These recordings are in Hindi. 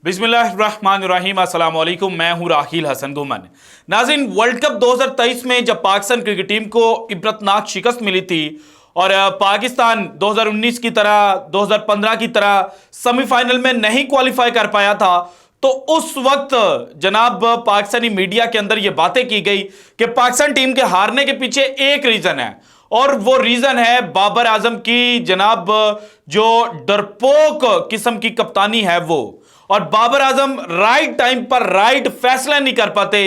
बिस्मिल्लाहिर्रहमानिर्रहीम, अस्सलाम वालेकुम। मैं हूं राहील हसन गुमन। नाज़रीन, वर्ल्ड कप 2023 में जब पाकिस्तान क्रिकेट टीम को इबरतनाक शिकस्त मिली थी और पाकिस्तान 2019 की तरह 2015 की तरह सेमीफाइनल में नहीं क्वालिफाई कर पाया था, तो उस वक्त जनाब पाकिस्तानी मीडिया के अंदर यह बातें की गई कि पाकिस्तान टीम के हारने के पीछे एक रीजन है और वो रीजन है बाबर आजम की जनाब जो डरपोक किस्म की कप्तानी है वो, और बाबर आजम राइट टाइम पर राइट फैसला नहीं कर पाते।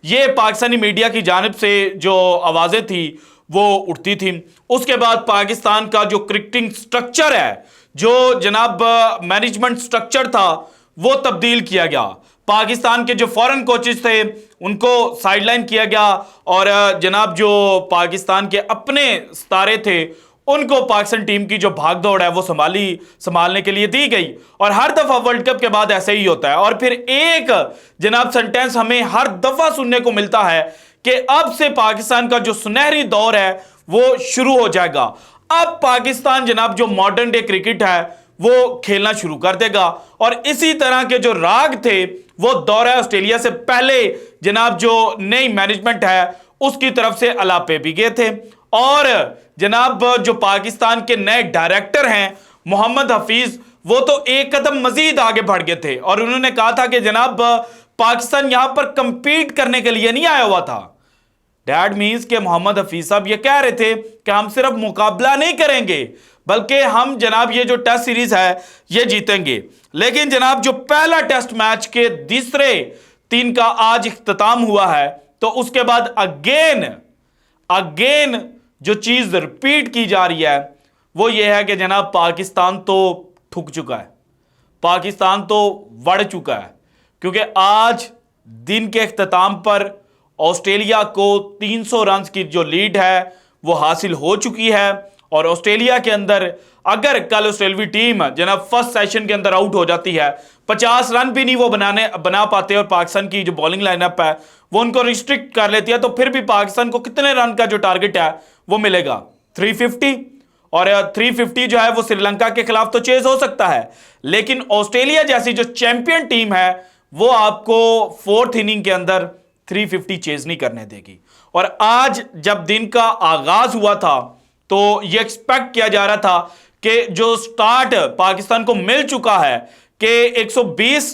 ये पाकिस्तानी मीडिया की जानिब से जो आवाजें थी वो उठती थी। उसके बाद पाकिस्तान का जो क्रिकेटिंग स्ट्रक्चर है, जो जनाब मैनेजमेंट स्ट्रक्चर था, वो तब्दील किया गया। पाकिस्तान के जो फॉरेन कोचेस थे उनको साइडलाइन किया गया और जनाब जो पाकिस्तान के अपने सितारे थे उनको पाकिस्तान टीम की जो भागदौड़ है वो संभालने के लिए दी गई। और हर दफा वर्ल्ड कप के बाद ऐसे ही होता है। और फिर एक जनाब सेंटेंस हमें हर दफा सुनने को मिलता है कि अब से पाकिस्तान का जो सुनहरी दौर है वो शुरू हो जाएगा। अब पाकिस्तान जनाब जो मॉडर्न डे क्रिकेट है वो खेलना शुरू कर देगा। और इसी तरह के जो राग थे वो दौरा ऑस्ट्रेलिया से पहले जनाब जो नई मैनेजमेंट है उसकी तरफ से अलापे भी गए थे। और जनाब जो पाकिस्तान के नए डायरेक्टर हैं मोहम्मद हफीज, वो तो एक कदम मजीद आगे बढ़ गए थे और उन्होंने कहा था कि जनाब पाकिस्तान यहां पर कंपीट करने के लिए नहीं आया हुआ था। डैट मीन्स के मोहम्मद हफीज साहब ये कह रहे थे कि हम सिर्फ मुकाबला नहीं करेंगे बल्कि हम जनाब ये जो टेस्ट सीरीज है ये जीतेंगे। लेकिन जनाब जो पहला टेस्ट मैच के तीसरे दिन का आज इख्तिताम हुआ है, तो उसके बाद अगेन जो चीज रिपीट की जा रही है वो ये है कि जनाब पाकिस्तान तो ठुक चुका है, पाकिस्तान तो बढ़ चुका है। क्योंकि आज दिन के इख्तिताम पर ऑस्ट्रेलिया को 300 रन की जो लीड है वो हासिल हो चुकी है। और ऑस्ट्रेलिया के अंदर अगर कल ऑस्ट्रेलियाई टीम जनाब फर्स्ट सेशन के अंदर आउट हो जाती है, 50 रन भी नहीं वो बना पाते और पाकिस्तान की जो बॉलिंग लाइनअप है वो उनको रिस्ट्रिक्ट कर लेती है, तो फिर भी पाकिस्तान को कितने रन का जो टारगेट है वो मिलेगा 350। और 350 जो है वो श्रीलंका के खिलाफ तो चेज हो सकता है, लेकिन ऑस्ट्रेलिया जैसी जो चैंपियन टीम है वो आपको फोर्थ इनिंग के अंदर 350 चेज नहीं करने देगी। और आज जब दिन का आगाज हुआ था तो ये एक्सपेक्ट किया जा रहा था कि जो स्टार्ट पाकिस्तान को मिल चुका है कि 120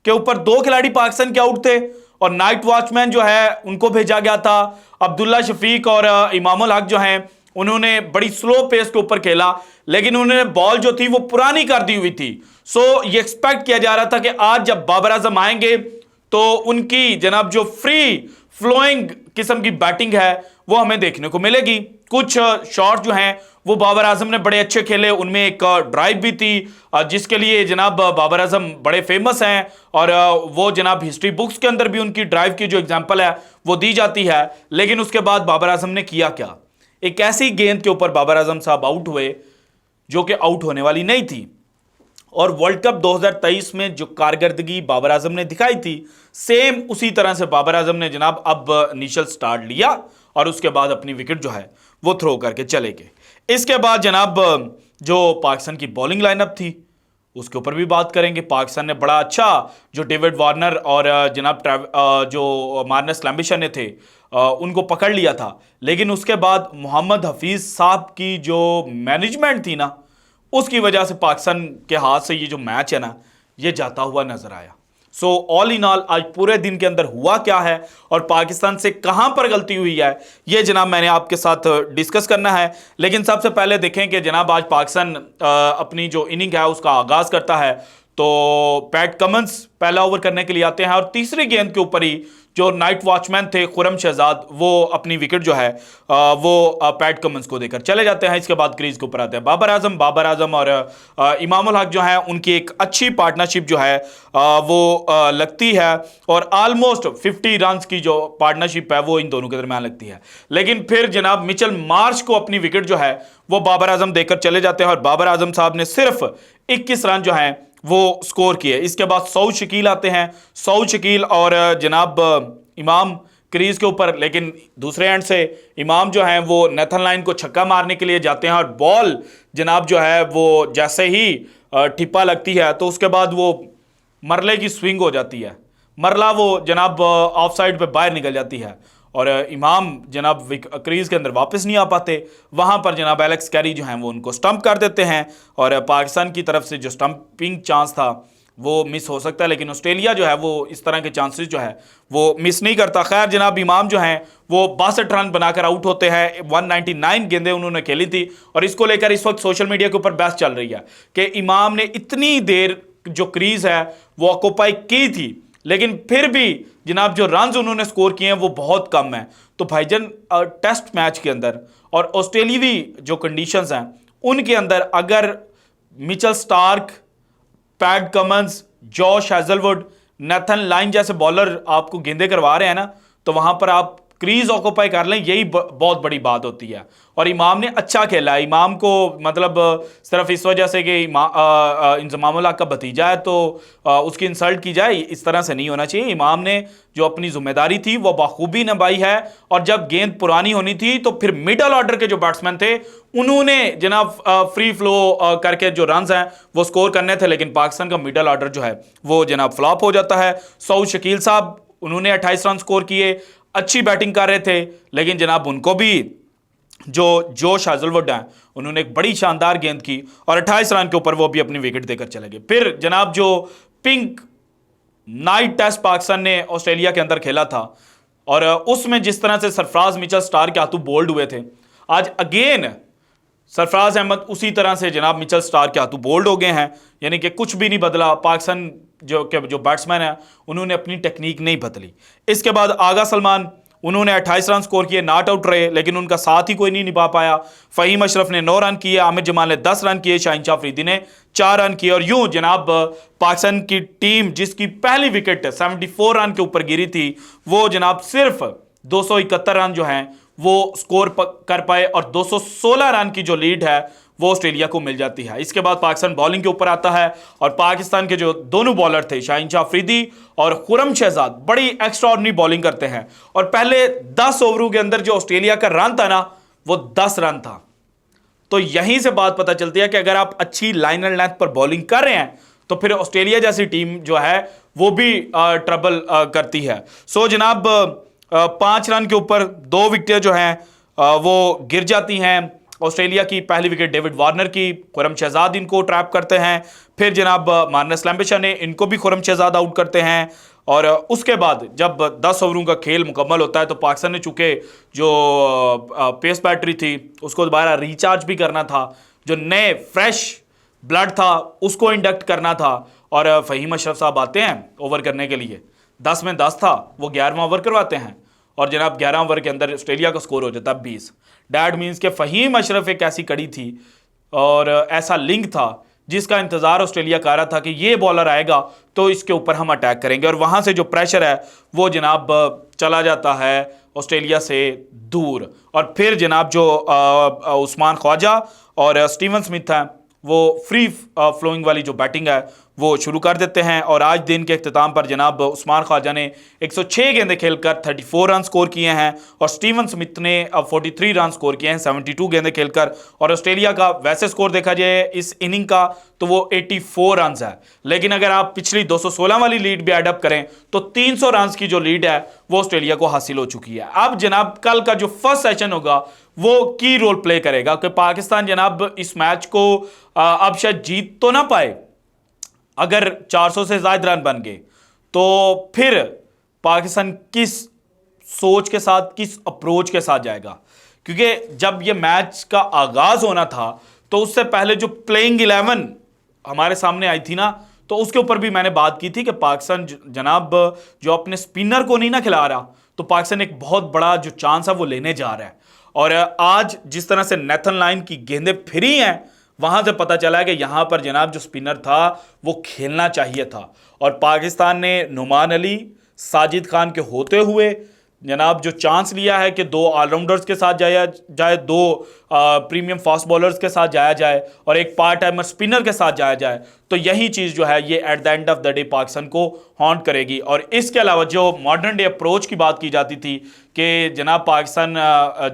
के ऊपर 2 खिलाड़ी पाकिस्तान के आउट थे और नाइट वॉचमैन जो है उनको भेजा गया था। अब्दुल्ला शफीक और इमामुल हक जो हैं उन्होंने बड़ी स्लो पेस के ऊपर खेला, लेकिन उन्होंने बॉल जो थी वो पुरानी कर दी हुई थी। सो ये एक्सपेक्ट किया जा रहा था कि आज जब बाबर आजम आएंगे तो उनकी जनाब जो फ्री फ्लोइंग किस्म की बैटिंग है वो हमें देखने को मिलेगी। कुछ शॉट जो हैं वो बाबर आजम ने बड़े अच्छे खेले, उनमें एक ड्राइव भी थी जिसके लिए जनाब बाबर आजम बड़े फेमस हैं और वो जनाब हिस्ट्री बुक्स के अंदर भी उनकी ड्राइव की जो एग्जांपल है वो दी जाती है। लेकिन उसके बाद बाबर आजम ने किया क्या, एक ऐसी गेंद के ऊपर बाबर आजम साहब आउट हुए जो कि आउट होने वाली नहीं थी। और वर्ल्ड कप 2023 में जो कारकर्दगी बाबर आजम ने दिखाई थी, सेम उसी तरह से बाबर आजम ने जनाब अब इनिशियल स्टार्ट लिया और उसके बाद अपनी विकेट जो है वो थ्रो करके चले गए। इसके बाद जनाब जो पाकिस्तान की बॉलिंग लाइनअप थी उसके ऊपर भी बात करेंगे। पाकिस्तान ने बड़ा अच्छा जो डेविड वार्नर और जनाब जो मार्नस लैम्बिशर ने थे उनको पकड़ लिया था, लेकिन उसके बाद मोहम्मद हफीज साहब की जो मैनेजमेंट थी ना उसकी वजह से पाकिस्तान के हाथ से ये जो मैच है ना ये जाता हुआ नजर आया। सो ऑल इन ऑल आज पूरे दिन के अंदर हुआ क्या है और पाकिस्तान से कहां पर गलती हुई है ये जनाब मैंने आपके साथ डिस्कस करना है। लेकिन सबसे पहले देखें कि जनाब आज पाकिस्तान अपनी जो इनिंग है उसका आगाज करता है तो पैट कमिंस पहला ओवर करने के लिए आते हैं और तीसरी गेंद के ऊपर ही जो नाइट वॉचमैन थे खुरम शहजाद वो अपनी विकेट जो है वो पैट कमिंस को देकर चले जाते हैं। इसके बाद क्रीज के ऊपर आते हैं बाबर आजम और इमामुल हक जो है उनकी एक अच्छी पार्टनरशिप जो है वो लगती है और ऑलमोस्ट 50 रन की जो पार्टनरशिप है वो इन दोनों के दरमियान लगती है। लेकिन फिर जनाब मिचेल मार्श को अपनी विकेट जो है वो बाबर आजम देकर चले जाते हैं और बाबर आजम साहब ने सिर्फ 21 रन जो हैं वो स्कोर किए। इसके बाद सऊद शकील आते हैं, सऊद शकील और जनाब इमाम क्रीज के ऊपर, लेकिन दूसरे एंड से इमाम जो है वो नेथन लाइन को छक्का मारने के लिए जाते हैं और बॉल जनाब जो है वो जैसे ही ठिप्पा लगती है तो उसके बाद वो मरले की स्विंग हो जाती है, मरला वो जनाब ऑफ साइड पे बाहर निकल जाती है और इमाम जनाब क्रीज के अंदर वापस नहीं आ पाते। वहाँ पर जनाब एलेक्स कैरी जो हैं वो उनको स्टंप कर देते हैं और पाकिस्तान की तरफ से जो स्टंपिंग चांस था वो मिस हो सकता है, लेकिन ऑस्ट्रेलिया जो है वो इस तरह के चांसेस जो है वो मिस नहीं करता। खैर जनाब इमाम जो हैं वो 62 रन बनाकर आउट होते हैं। 199 गेंदें उन्होंने खेली थी और इसको लेकर इस वक्त सोशल मीडिया के ऊपर बहस चल रही है कि इमाम ने इतनी देर जो क्रीज है वो ऑक्यूपाई की थी, लेकिन फिर भी जनाब जो रन्स उन्होंने स्कोर किए हैं वो बहुत कम है। तो भाईजान टेस्ट मैच के अंदर और ऑस्ट्रेलियावी जो कंडीशंस हैं उनके अंदर अगर Mitchell Starc, PAT Cummins, Josh Hazlewood, Nathan line जैसे बॉलर आपको गेंदे करवा रहे हैं ना, तो वहां पर आप क्रीज ऑक्यूपाई कर लें, यही बहुत बड़ी बात होती है। और इमाम ने अच्छा खेला है। इमाम को मतलब सिर्फ इस वजह से कि इंजमामुल हक का भतीजा है तो उसकी इंसल्ट की जाए, इस तरह से नहीं होना चाहिए। इमाम ने जो अपनी जिम्मेदारी थी वो बखूबी निभाई है और जब गेंद पुरानी होनी थी तो फिर मिडल ऑर्डर के जो बैट्समैन थे उन्होंने जनाब फ्री फ्लो करके जो रन्स हैं वो स्कोर करने थे, लेकिन पाकिस्तान का मिडल ऑर्डर जो है वो जनाब फ्लॉप हो जाता है। सऊद शकील साहब उन्होंने 28 रन स्कोर किए, अच्छी बैटिंग कर रहे थे, लेकिन जनाब उनको भी जो जोश हैजलवुड हैं उन्होंने एक बड़ी शानदार गेंद की और 28 रन के ऊपर वो भी अपनी विकेट देकर चले गए। फिर जनाब जो पिंक नाइट टेस्ट पाकिस्तान ने ऑस्ट्रेलिया के अंदर खेला था और उसमें जिस तरह से सरफराज मिचेल स्टार्क के हाथों बोल्ड हुए थे, आज अगेन सरफराज अहमद उसी तरह से जनाब मिचेल स्टार्क के हाथों बोल्ड हो गए हैं, यानी कि कुछ भी नहीं बदला। पाकिस्तान जो बैट्समैन है उन्होंने अपनी टेक्निक नहीं बदली। इसके बाद आगा सलमान उन्होंने 28 रन स्कोर किए, नॉट आउट रहे, लेकिन उनका साथ ही कोई नहीं निभा पाया। फ़हीम अशरफ ने 9 रन किए, आमिर जमाल ने 10 रन किए, शाहीन शाह अफरीदी ने 4 रन किए और यूं जनाब पाकिस्तान की टीम जिसकी पहली विकेट 74 रन के ऊपर गिरी थी वो जनाब सिर्फ 271 रन जो हैं वो स्कोर कर पाए और 216 रन की जो लीड है वो ऑस्ट्रेलिया को मिल जाती है। इसके बाद पाकिस्तान बॉलिंग के ऊपर आता है और पाकिस्तान के जो दोनों बॉलर थे शाहीन शाह अफरीदी और खुरम शहजाद बड़ी एक्स्ट्राऑर्डिनरी बॉलिंग करते हैं और पहले 10 ओवरों के अंदर जो ऑस्ट्रेलिया का रन था ना वो 10 रन था। तो यहीं से बात पता चलती है कि अगर आप अच्छी लाइन एंड लेंथ पर बॉलिंग कर रहे हैं तो फिर ऑस्ट्रेलिया जैसी टीम जो है वो भी ट्रबल करती है। सो जनाब 5 रन के ऊपर 2 विकेटें जो हैं वो गिर जाती हैं। ऑस्ट्रेलिया की पहली विकेट डेविड वार्नर की, खुरम शहजाद इनको ट्रैप करते हैं, फिर जनाब मार्नस लैम्बिशा ने इनको भी खुरम शहजाद आउट करते हैं और उसके बाद जब 10 ओवरों का खेल मुकम्मल होता है तो पाकिस्तान ने चूंकि जो पेस बैटरी थी उसको दोबारा रिचार्ज भी करना था, जो नए फ्रेश ब्लड था उसको इंडक्ट करना था और फ़हीम अशरफ साहब आते हैं ओवर करने के लिए। 10 में 10 था, वो 11वां ओवर करवाते हैं और जनाब 11 ओवर के अंदर ऑस्ट्रेलिया का स्कोर हो जाता है 20। डैट मीन्स के फ़हीम अशरफ एक ऐसी कड़ी थी और ऐसा लिंक था जिसका इंतज़ार ऑस्ट्रेलिया कर रहा था कि ये बॉलर आएगा तो इसके ऊपर हम अटैक करेंगे और वहाँ से जो प्रेशर है वो जनाब चला जाता है ऑस्ट्रेलिया से दूर। और फिर जनाब जो उस्मान ख्वाजा और स्टीवन स्मिथ हैं वो फ्री फ्लोइंग वाली जो बैटिंग है वो शुरू कर देते हैं और आज दिन के अख्ताम पर जनाब उस्मान ख्वाजा ने 106 गेंदें खेलकर 34 रन स्कोर किए हैं और स्टीवन स्मिथ ने 43 रन स्कोर किए हैं 72 गेंदें खेलकर। और ऑस्ट्रेलिया का वैसे स्कोर देखा जाए इस इनिंग का तो वो 84 रन है, लेकिन अगर आप पिछली 216 वाली लीड भी एडअप करें तो 300 रन की जो लीड है वो ऑस्ट्रेलिया को हासिल हो चुकी है। अब जनाब कल का जो फर्स्ट सेशन होगा वो की रोल प्ले करेगा कि पाकिस्तान जनाब इस मैच को अब शायद जीत तो ना पाए, अगर 400 से ज्यादा रन बन गए तो फिर पाकिस्तान किस सोच के साथ, किस अप्रोच के साथ जाएगा, क्योंकि जब ये मैच का आगाज होना था तो उससे पहले जो प्लेइंग 11 हमारे सामने आई थी ना तो उसके ऊपर भी मैंने बात की थी कि पाकिस्तान जनाब जो अपने स्पिनर को नहीं ना खिला रहा तो पाकिस्तान एक बहुत बड़ा जो चांस है वो लेने जा रहा है। और आज जिस तरह से नेथन लाइन की गेंदें फिरी हैं वहां से पता चला है कि यहां पर जनाब जो स्पिनर था वो खेलना चाहिए था और पाकिस्तान ने नुमान अली, साजिद खान के होते हुए जनाब जो चांस लिया है कि 2 ऑलराउंडर्स के साथ जाया जाए, 2 प्रीमियम फास्ट बॉलर्स के साथ जाया जाए और एक पार्ट टाइमर स्पिनर के साथ जाया जाए, तो यही चीज़ जो है ये at the end of the day Pakistan को हॉन्ट करेगी। और इसके अलावा जो मॉडर्न डे अप्रोच की बात की जाती थी कि जनाब पाकिस्तान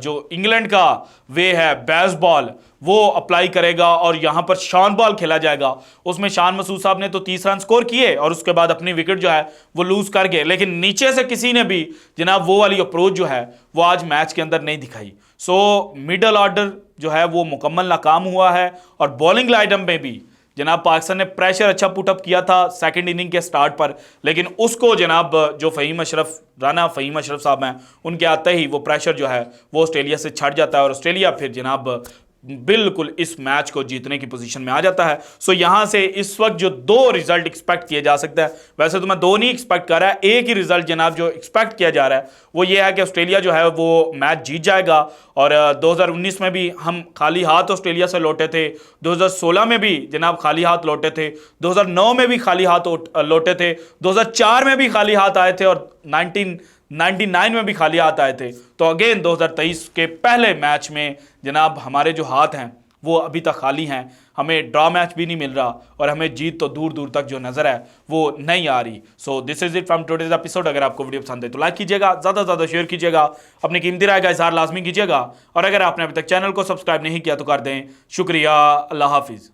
जो इंग्लैंड का वे है बेसबॉल वो अप्लाई करेगा और यहां पर शॉन बॉल खेला जाएगा, उसमें शान मसूद साहब ने तो 30 रन स्कोर किए और उसके बाद अपनी विकेट जो है वो लूज कर गए, लेकिन नीचे से किसी ने भी जनाब वो वाली अप्रोच जो है वो आज मैच के अंदर नहीं दिखाई। सो मिडल ऑर्डर जो है वो मुकम्मल नाकाम हुआ है और बॉलिंग लाइनअप में भी जनाब पाकिस्तान ने प्रेशर अच्छा पुटअप किया था सेकंड इनिंग के स्टार्ट पर, लेकिन उसको जनाब जो फ़हीम अशरफ साहब हैं उनके आते ही वो प्रेशर जो है वो ऑस्ट्रेलिया से छट जाता है और ऑस्ट्रेलिया फिर जनाब बिल्कुल इस मैच को जीतने की पोजीशन में आ जाता है। सो यहां से इस वक्त जो दो रिजल्ट एक्सपेक्ट किए जा सकता है, वैसे तो मैं दो नहीं एक्सपेक्ट कर रहा है, एक ही रिजल्ट जनाब जो एक्सपेक्ट किया जा रहा है वो ये है कि ऑस्ट्रेलिया जो है वो मैच जीत जाएगा। और 2019 में भी हम खाली हाथ ऑस्ट्रेलिया से लौटे थे, 2016 में भी जनाब खाली हाथ लौटे थे, 2009 में भी खाली हाथ लौटे थे, 2004 में भी खाली हाथ आए थे और 1999 में भी खाली हाथ आए थे। तो अगेन 2023 के पहले मैच में जनाब हमारे जो हाथ हैं वो अभी तक खाली हैं, हमें ड्रॉ मैच भी नहीं मिल रहा और हमें जीत तो दूर दूर तक जो नज़र है वो नहीं आ रही। So this is it from today's episode. अगर आपको वीडियो पसंद है तो लाइक कीजिएगा, ज़्यादा से ज़्यादा शेयर कीजिएगा, अपनी कीमती राय का इज़हार लाजमी कीजिएगा और अगर आपने अभी तक चैनल को सब्सक्राइब नहीं किया तो कर दें। शुक्रिया, अल्लाह हाफिज़।